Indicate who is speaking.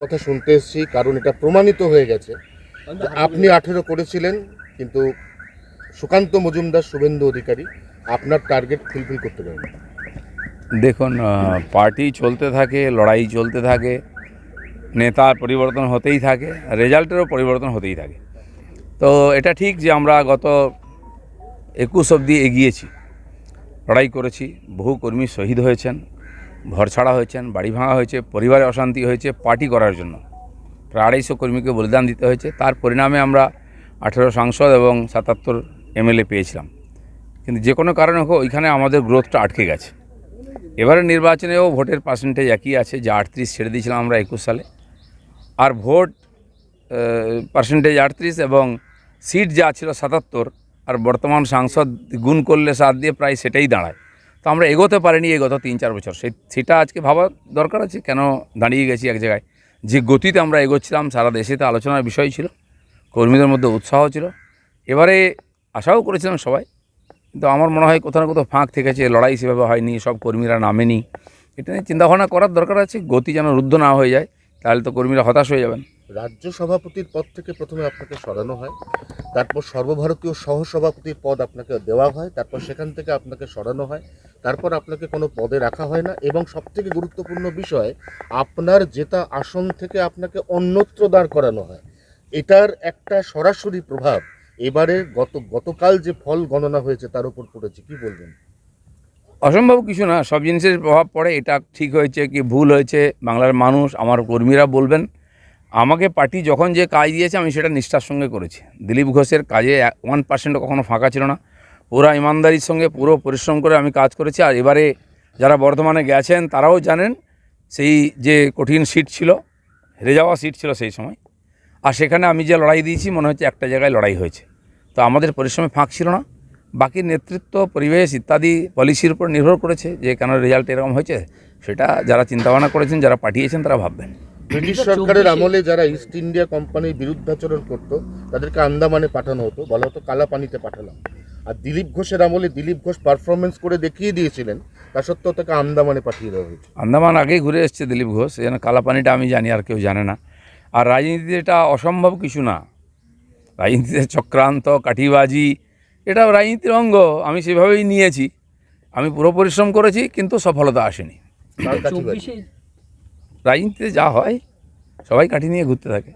Speaker 1: কথা শুনতে এসেছি, কারণ এটা প্রমাণিত হয়ে গেছে। আপনি 18 করেছিলেন, কিন্তু সুকান্ত মজুমদার, শুভেন্দু অধিকারী আপনার টার্গেট ফুলফিল করতে পারেন।
Speaker 2: দেখুন, পার্টি চলতে থাকে, লড়াই চলতে থাকে, নেতার পরিবর্তন হতেই থাকে, রেজাল্টেরও পরিবর্তন হতেই থাকে। তো এটা ঠিক যে আমরা গত 21 অবধি এগিয়েছি, লড়াই করেছি, বহু কর্মী শহীদ হয়েছেন, ঘরছাড়া হয়েছেন, বাড়ি ভাঙা হয়েছে, পরিবারে অশান্তি হয়েছে পার্টি করার জন্য। প্রায় 250 কর্মীকে বলিদান দিতে হয়েছে। তার পরিণামে আমরা 18 সাংসদ এবং 77 এমএলএ পেয়েছিলাম। কিন্তু যে কোনো কারণে হোক ওইখানে আমাদের গ্রোথটা আটকে গেছে। এবারে নির্বাচনেও ভোটের পার্সেন্টেজ একই আছে, যে 38 ছেড়ে দিয়েছিলাম আমরা 21 সালে। আর ভোট পার্সেন্টেজ 38 এবং সিট যা ছিল 77, আর বর্তমান সাংসদ গুণ করলে 7 দিয়ে প্রায় সেটাই দাঁড়ায়। তো আমরা এগোতে পারিনি এই গত 3-4 বছর। সেটা আজকে ভাবা দরকার আছে, কেন দাঁড়িয়ে গেছি এক জায়গায়। যে গতিতে আমরা এগোচ্ছিলাম, সারা দেশেতে আলোচনার বিষয় ছিল, কর্মীদের মধ্যে উৎসাহ ছিল। এবারে আশাও করেছিলাম সবাই, কিন্তু আমার মনে হয় কোথাও না কোথাও ফাঁক থেকেছে, লড়াই সেভাবে হয়নি, সব কর্মীরা নামেনি। এটা নিয়ে চিন্তাভাবনা করার দরকার আছে, গতি যেন রুদ্ধ না হয়ে যায়, তাহলে তো কর্মীরা হতাশ হয়ে যাবেন।
Speaker 1: রাজ্য সভাপতির পদ থেকে প্রথমে আপনাকে সরানো হয়, তারপর সর্বভারতীয় সহসভাপতির পদ আপনাকে দেওয়া হয়, তারপর সেখান থেকে আপনাকে সরানো হয়, তারপর আপনাকে কোনো পদে রাখা হয় না, এবং সবথেকে গুরুত্বপূর্ণ বিষয়, আপনার জেতা আসন থেকে আপনাকে অন্যত্র দাঁড় করানো হয়। এটার একটা সরাসরি প্রভাব এবারে গতকাল যে ফল গণনা হয়েছে তার উপর পড়েছে, কি বলবেন?
Speaker 2: অসম্ভব কিছু না, সব জিনিসের প্রভাব পড়ে। এটা ঠিক হয়েছে কি ভুল হয়েছে বাংলার মানুষ, আমার কর্মীরা বলবেন। আমাকে পার্টি যখন যে কাজ দিয়েছে আমি সেটা নিষ্ঠার সঙ্গে করেছি। দিলীপ ঘোষের কাজে 1% কখনো ফাঁকা ছিল না। পুরো ইমানদারির সঙ্গে পুরো পরিশ্রম করে আমি কাজ করেছি। আর এবারে যারা বর্ধমানে গেছেন তারাও জানেন, সেই যে কঠিন সিট ছিল, হেরে যাওয়া সিট ছিল সেই সময়, আর সেখানে আমি যে লড়াই দিয়েছি মনে হচ্ছে একটা জায়গায় লড়াই হয়েছে। তো আমাদের পরিশ্রমে ফাঁক ছিল না। বাকি নেতৃত্ব, পরিবেশ ইত্যাদি পলিসির উপর নির্ভর করেছে যে কেন রেজাল্ট এরকম হয়েছে, সেটা যারা চিন্তাভাবনা করেছেন, যারা পাঠিয়েছেন, তারা ভাববেন।
Speaker 1: ব্রিটিশ সরকারের আমলে যারা ইস্ট ইন্ডিয়া কোম্পানির বিরুদ্ধাচরণ করতো তাদেরকে আন্দামানে পাঠানো হতো, বলা হতো কালা পানিতে পাঠালাম। আর দিলীপ ঘোষের আমলে দিলীপ ঘোষ পারফরমেন্স করে দেখিয়ে দিয়েছিলেন, তা সত্ত্বেও তাকে আন্দামানে পাঠিয়ে দেওয়া হয়েছে।
Speaker 2: আন্দামান আগেই ঘুরে এসছে দিলীপ ঘোষ, যেন কালাপানিটা আমি জানি, আর কেউ জানে না। আর রাজনীতিতে এটা অসম্ভব কিছু না। রাজনীতিতে চক্রান্ত, কাঠিবাজি, এটা রাজনীতির অঙ্গ। আমি সেভাবেই নিয়েছি। আমি পুরো পরিশ্রম করেছি, কিন্তু সফলতা আসেনি। রাজনীতিতে যা হয়, সবাই কাঠি নিয়ে ঘুরতে থাকে।